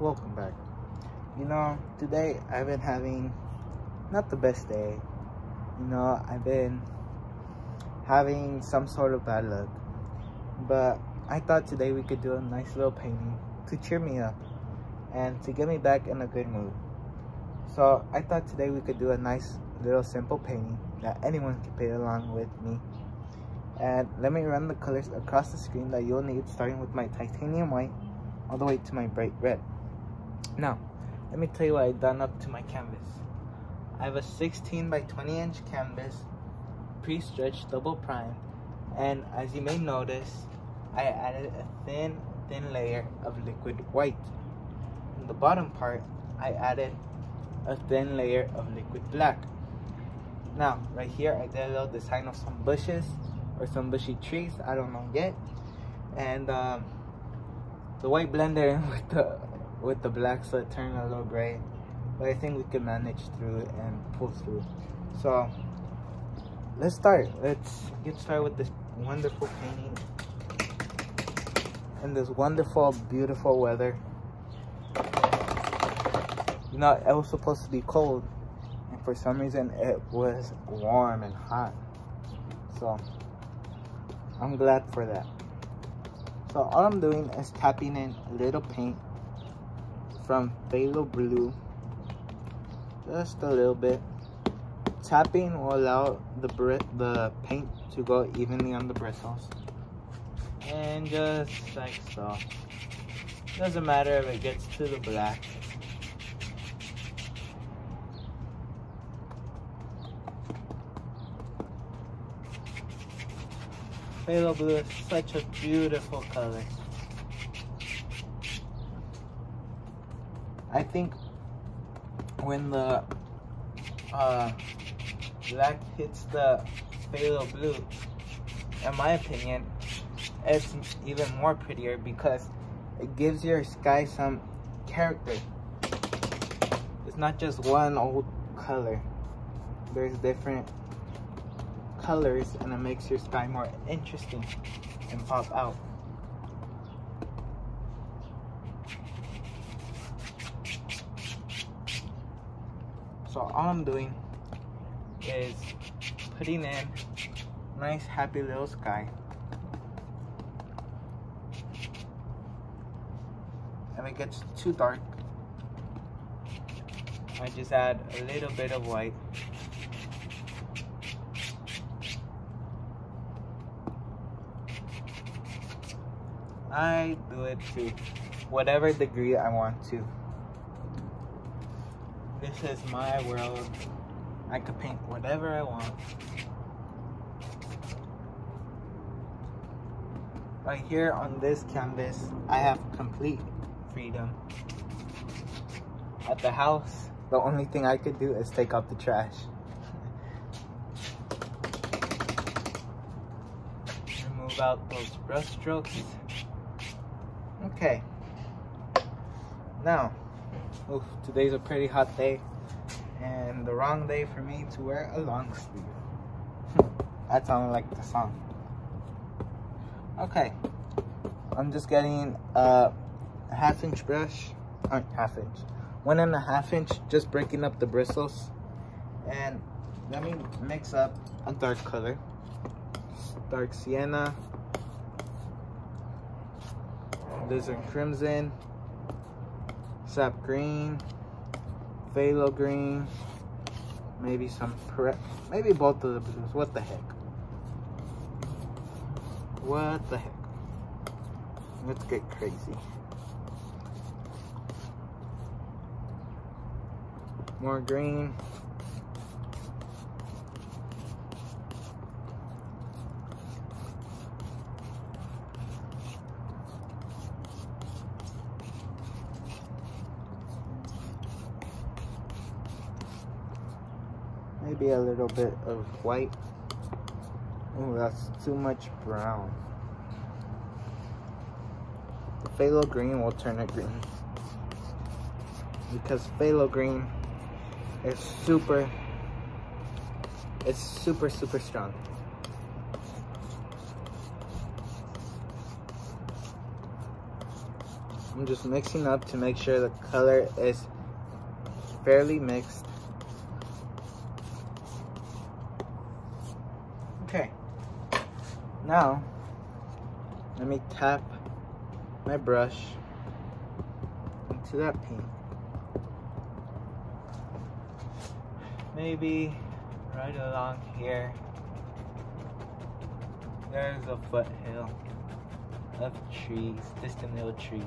welcome back. Today I've been having not the best day. I've been having some sort of bad luck, but I thought today we could do a nice little painting to cheer me up and to get me back in a good mood. So I thought today we could do a nice little simple painting that anyone can paint along with me. And let me run the colors across the screen that you'll need, starting with my titanium white all the way to my bright red. Now, let me tell you what I've done up to my canvas. I have a 16 by 20 inch canvas, pre-stretched, double primed, and as you may notice, I added a thin layer of liquid white. In the bottom part, I added a thin layer of liquid black. Now, right here, I did a little design of some bushes or some bushy trees, I don't know yet, and the white blended in with the black, so it turned a little gray, but I think we can manage through it and pull through. So let's get started with this wonderful painting in this wonderful, beautiful weather. It was supposed to be cold, and for some reason it was warm and hot, so I'm glad for that. So all I'm doing is tapping in a little paint from phthalo blue, just a little bit. Tapping will allow the paint to go evenly on the bristles, and just like so. Doesn't matter if it gets to the black. Phthalo blue is such a beautiful color. I think when the black hits the phthalo blue, in my opinion, it's even more prettier because it gives your sky some character. It's not just one old color. There's different colors, and it makes your sky more interesting and pop out. So all I'm doing is putting in nice happy little sky, and if it gets too dark, I just add a little bit of white. I do it to whatever degree I want to. This is my world. I could paint whatever I want. Right here on this canvas, I have complete freedom. At the house, the only thing I could do is take out the trash. Remove out those brush strokes. Okay, now, today's a pretty hot day, and the wrong day for me to wear a long sleeve. That sounded like the song. Okay, I'm just getting a 1/2 inch brush, 1.5 inch, just breaking up the bristles, and let me mix up a dark color, dark sienna, lizard crimson, sap green, phthalo green, maybe maybe both of the blues. What the heck? What the heck? Let's get crazy. More green. Maybe a little bit of white. Oh, that's too much brown. The phthalo green will turn it green, because phthalo green is super strong. I'm just mixing up to make sure the color is fairly mixed. Okay, now let me tap my brush into that paint. Maybe right along here, there's a foothill of trees, distant little trees.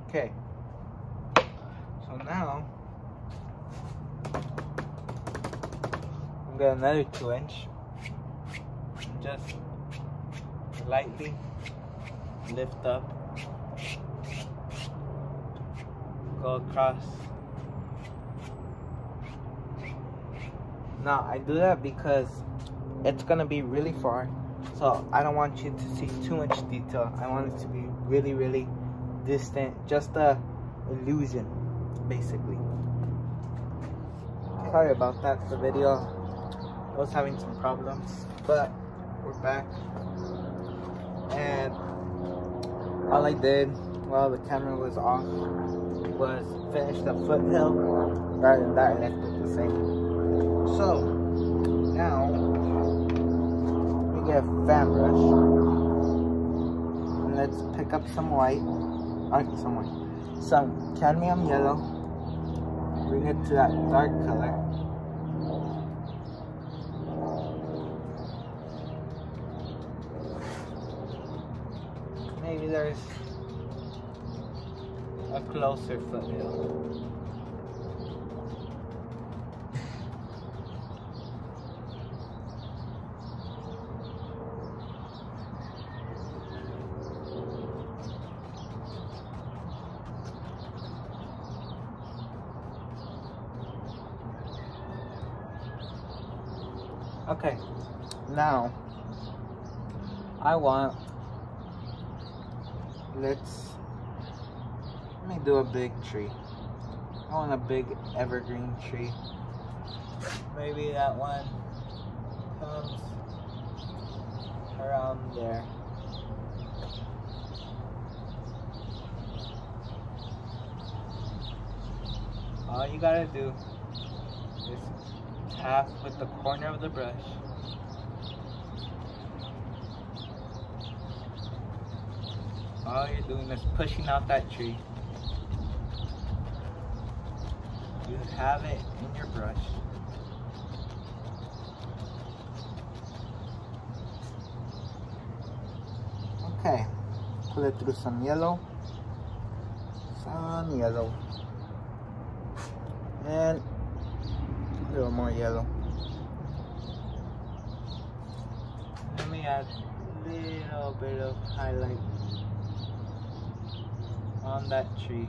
Okay, so now I'm got another 2-inch. Just lightly lift up, go across. Now I do that because it's gonna be really far, so I don't want you to see too much detail. I want it to be really, really distant, just a illusion, basically. Sorry about that. The video was having some problems, but we're back. And all I did while the camera was off was finish the foothill. Rather than that, I left it the same. So now we get a fan brush and let's pick up some white. Some cadmium yellow. Bring it to that dark color. Maybe there's a closer foothill. Okay, now I want, let me do a big tree. I want a big evergreen tree. Maybe that one comes around there. All you gotta do is tap with the corner of the brush. All you're doing is pushing out that tree. You have it in your brush. Okay, pull it through some yellow, and a little more yellow. Let me add a little bit of highlight on that tree.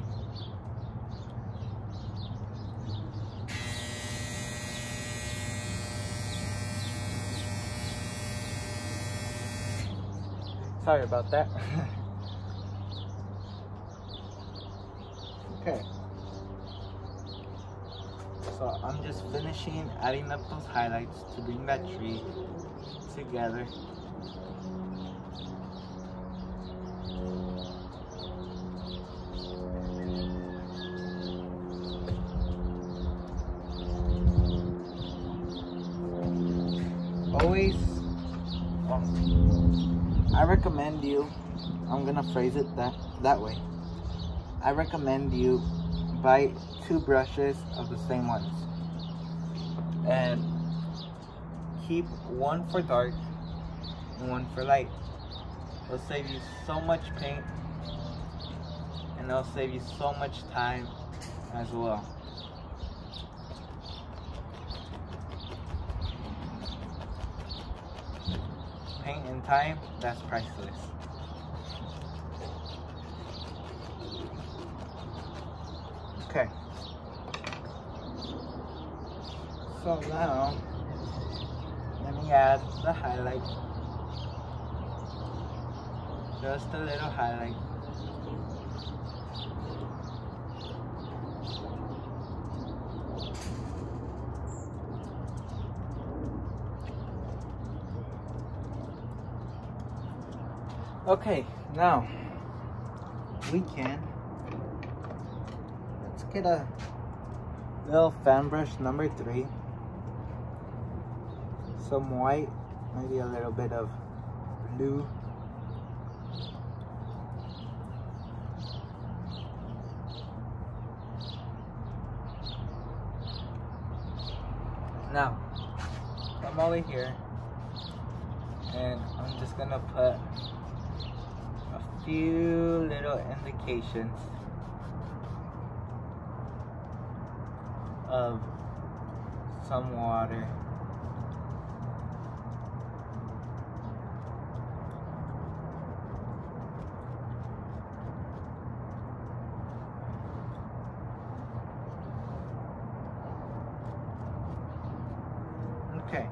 Sorry about that. Okay. So I'm just finishing adding up those highlights to bring that tree together. Always, I recommend you, I'm gonna phrase it that way. I recommend you buy 2 brushes of the same ones and keep one for dark and one for light. It'll save you so much paint and it'll save you so much time as well. Paint and time, that's priceless. Okay. So now, let me add the highlight. Just a little highlight. Okay, now let's get a little fan brush number 3, some white, maybe a little bit of blue, now I'm over here and I'm just gonna put a few little indications of some water. Okay,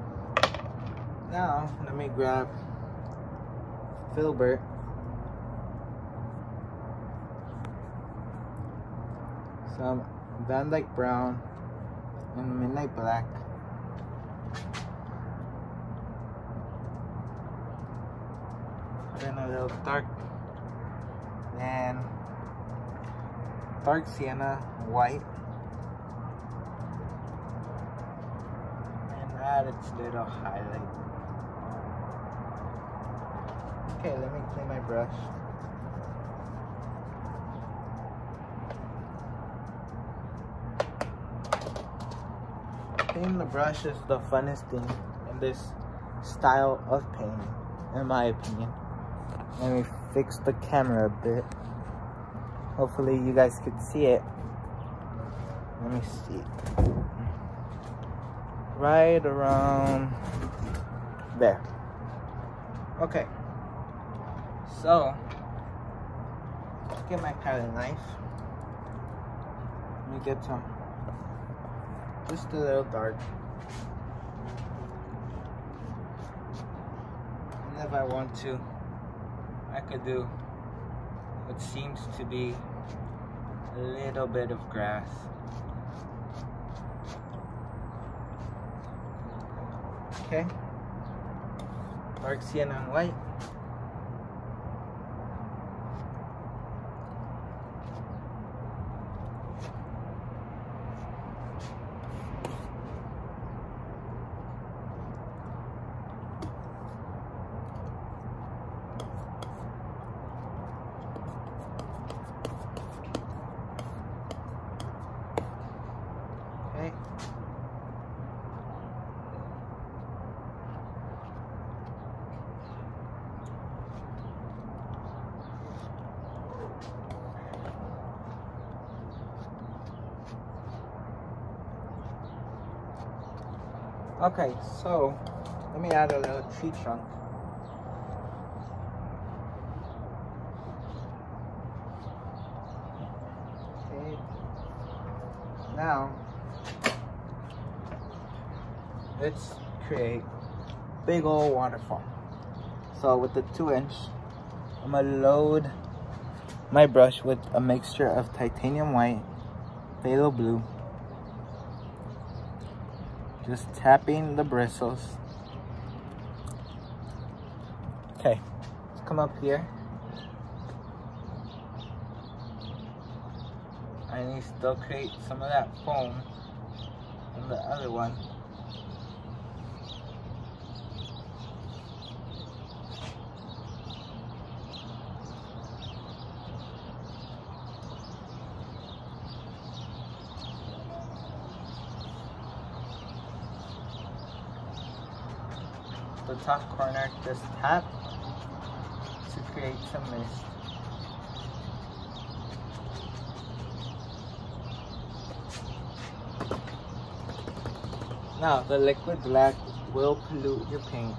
now let me grab filbert, some Van Dyke brown and midnight black, then a little dark sienna white, and add its little highlight. Okay, let me clean my brush. Cleaning the brush is the funnest thing in this style of painting, in my opinion. Let me fix the camera a bit. Hopefully you guys could see it. Let me see. Right around there. Okay. So, let's get my palette knife. Let me get some, just a little dark. And if I want to, I could do what seems to be a little bit of grass. Okay. Dark sienna and white. Okay, so let me add a little tree trunk. Okay. Now let's create big old waterfall. So with the 2-inch, I'm gonna load my brush with a mixture of titanium white, phthalo blue, just tapping the bristles. Okay, let's come up here. I need to still create some of that foam from the other one. The top corner, just tap to create some mist. Now the liquid black will pollute your paint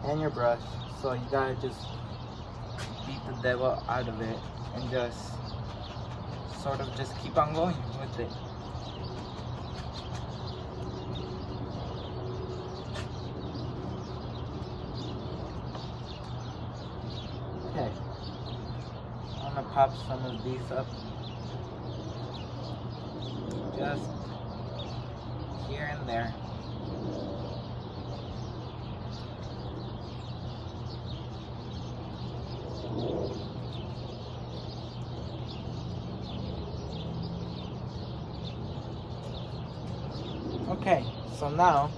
and your brush, so you gotta just beat the devil out of it and just sort of just keep on going with it. Okay, I'm gonna pop some of these up just here and there. Okay, so now,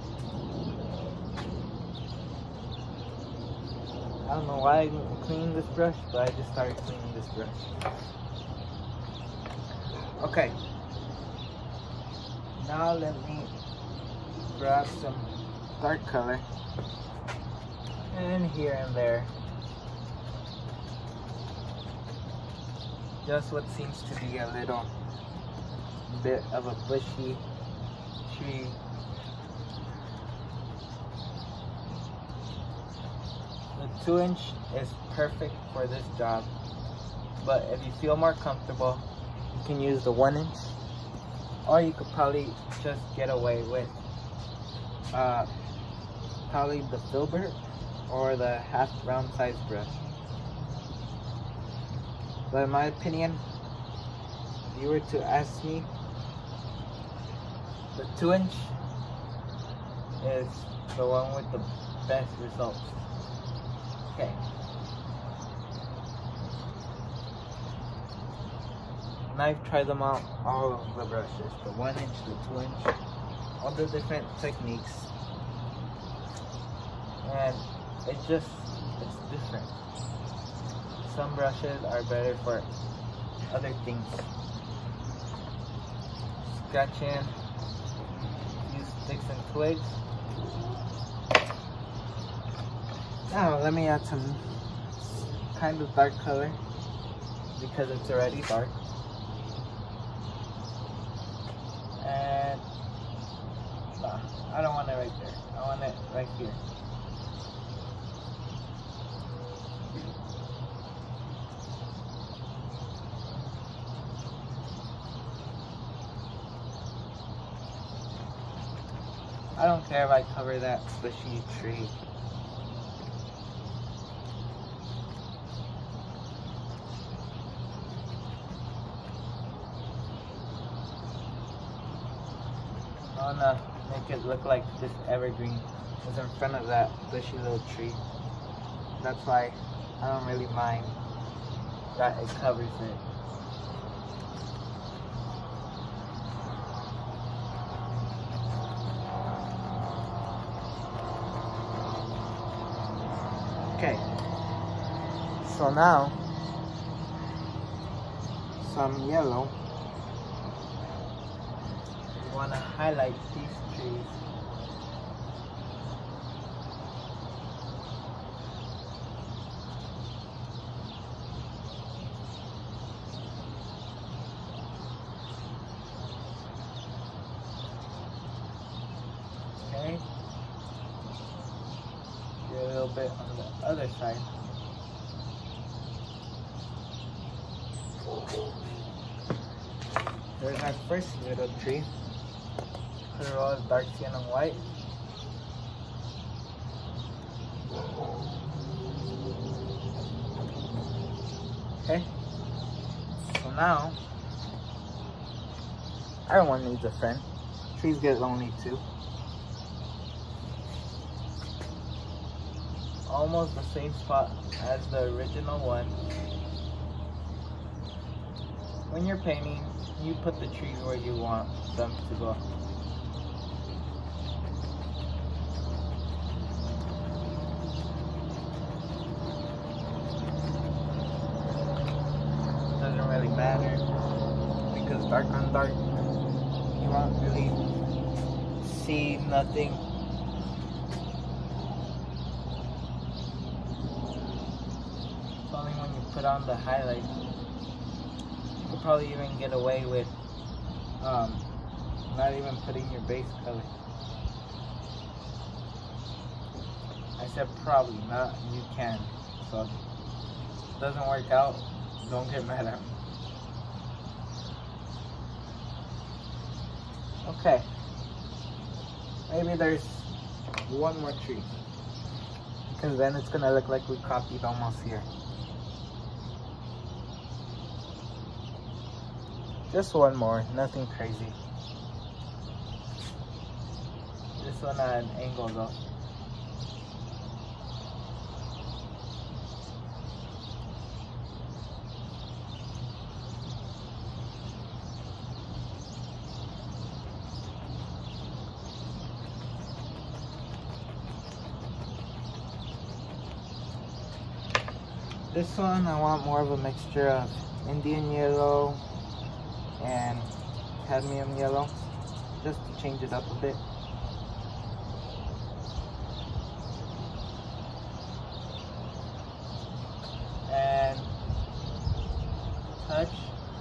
I don't know why I'm cleaning this brush, but I just started cleaning this brush. Okay, now let me grab some dark color, and here and there, just what seems to be a little bit of a bushy tree. The 2-inch is perfect for this job, but if you feel more comfortable, you can use the 1-inch, or you could probably just get away with probably the filbert or the half round size brush. But in my opinion, if you were to ask me, the 2-inch is the one with the best results. Okay. And I've tried them out, all of the brushes, the 1-inch, the 2-inch, all the different techniques. And it's different. Some brushes are better for other things. Scratching, use sticks and twigs. Now let me add some kind of dark color because it's already dark. And I don't want it right there. I want it right here. I don't care if I cover that bushy tree. I wanna make it look like this evergreen is in front of that bushy little tree. That's why I don't really mind that it covers it. Okay, so now some yellow. We want to highlight these trees. Okay. Do a little bit on the other side. There's our first little tree. Color all dark cyan and white. Okay. So now, everyone needs a friend. Trees get lonely too. Almost the same spot as the original one. When you're painting, you put the trees where you want them to go. Doesn't really matter because dark on dark, you won't really see nothing. It's only when you put on the highlight. You could probably even get away with not even putting your base color. I said probably, not you can. So if it doesn't work out, don't get mad at me. Okay. Maybe there's one more tree. Because then it's gonna look like we copied almost here. Just one more, nothing crazy. This one at an angle though. this one I want more of a mixture of Indian yellow and cadmium yellow, just to change it up a bit. And touch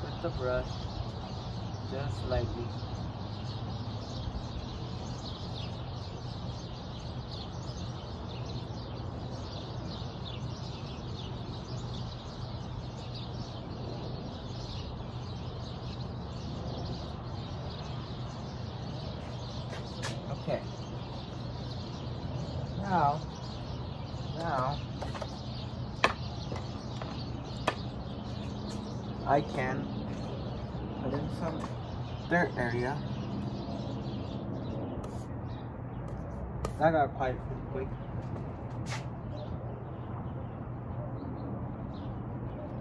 with the brush just lightly. Okay. Now I can put in some dirt area. That got quiet pretty quick.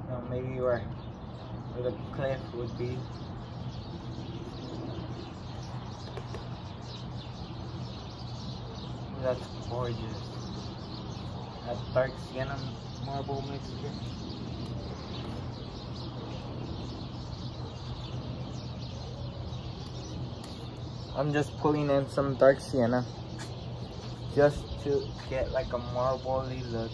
Now maybe where the cliff would be. That's gorgeous. That dark sienna marble mixture. I'm just pulling in some dark sienna just to get like a marbly look.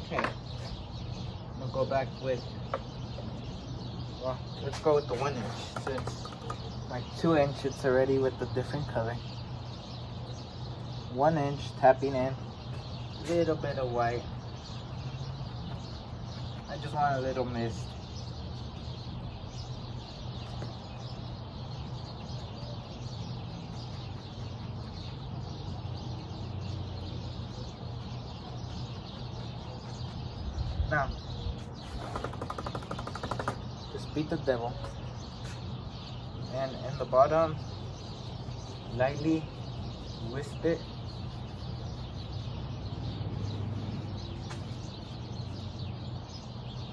Okay, I'm gonna go back with, well, let's go with the 1 inch since my 2 inch it's already with a different color. 1 inch, tapping in a little bit of white. I just want a little mist. Now, just beat the devil, and in the bottom, lightly wisp it.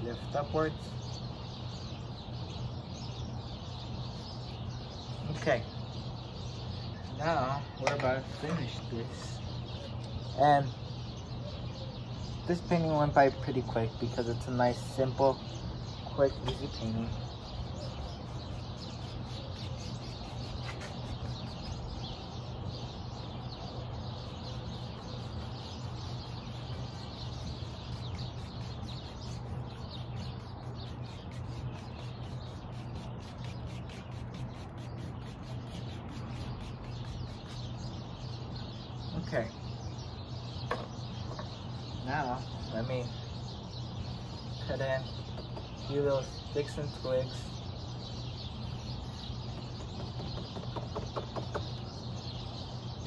Lift upwards. Okay, now we're about to finish this, and this painting went by pretty quick because it's a nice, simple, quick, easy painting. Okay. Now, let me cut in a few little sticks and twigs.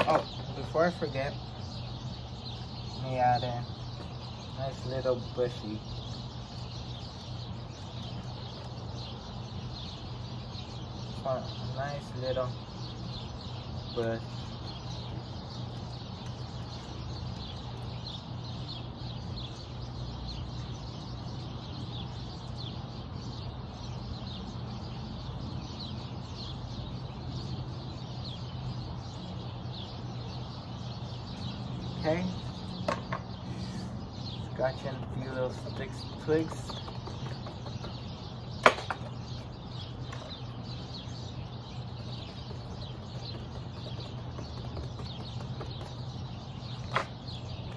Oh, before I forget, let me add in a nice little bushy. A nice little bush. Okay, scratch in a few little sticks, twigs.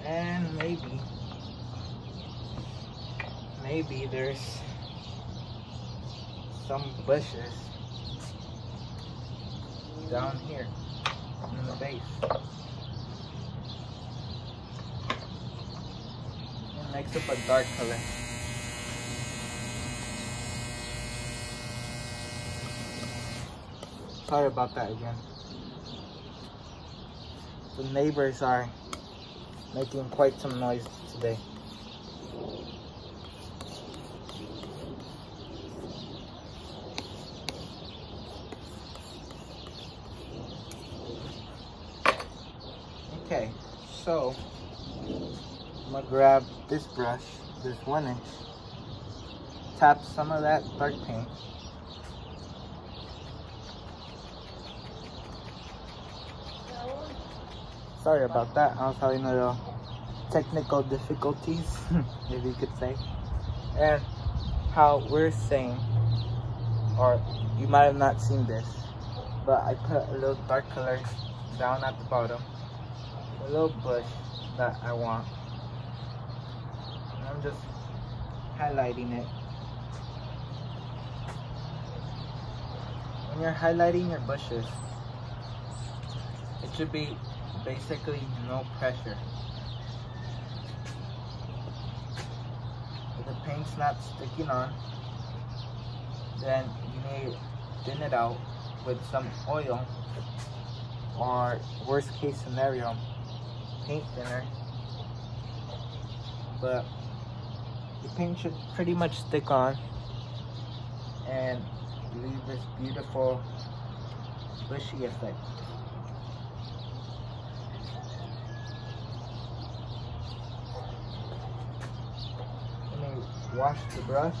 And maybe there's some bushes down here in the base. Makes up a dark color. Sorry about that again. The neighbors are making quite some noise today. Okay, so I'm gonna grab this brush, this 1 inch, tap some of that dark paint, sorry about that. I was having a little technical difficulties, if you could say. And how we're saying, or you might have not seen this, but I put a little dark color down at the bottom, a little bush that I want, and I'm just highlighting it. When you're highlighting your bushes, it should be basically no pressure. If the paint's not sticking on, then you may thin it out with some oil, or worst case scenario, paint thinner. But the paint should pretty much stick on and leave this beautiful bushy effect. Let me wash the brush.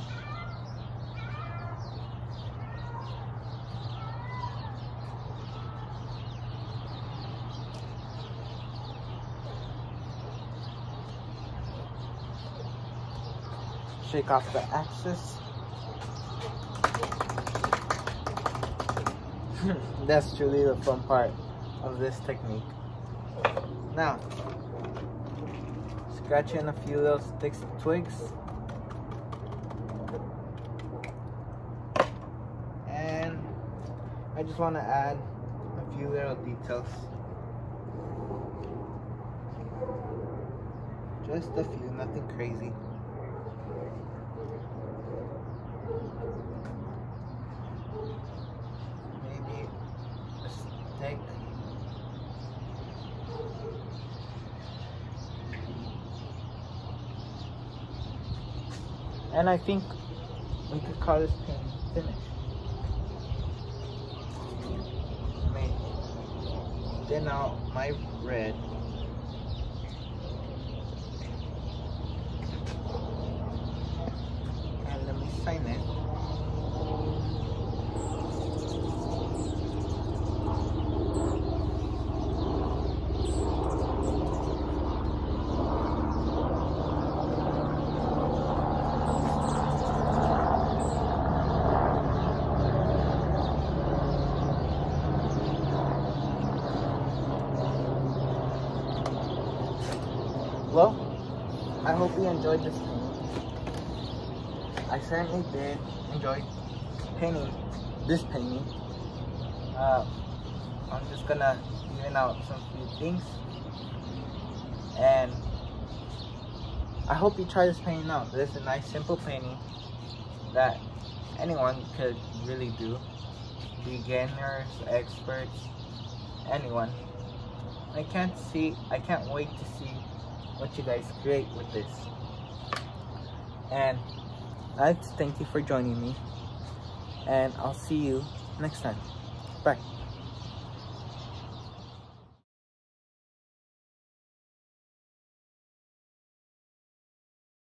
Shake off the excess. That's truly the fun part of this technique. Now, scratch in a few little sticks and twigs. And I just want to add a few little details. Just a few, nothing crazy. And I think we could call this painting finished. I may thin out my red. And let me sign it. Well, I hope you enjoyed this painting. I certainly did enjoy painting this painting. I'm just gonna even out some few things, and I hope you try this painting out. This is a nice simple painting that anyone could really do. Beginners, experts, anyone. I can't wait to see what you guys create with this. And I'd like to thank you for joining me, and I'll see you next time. Bye.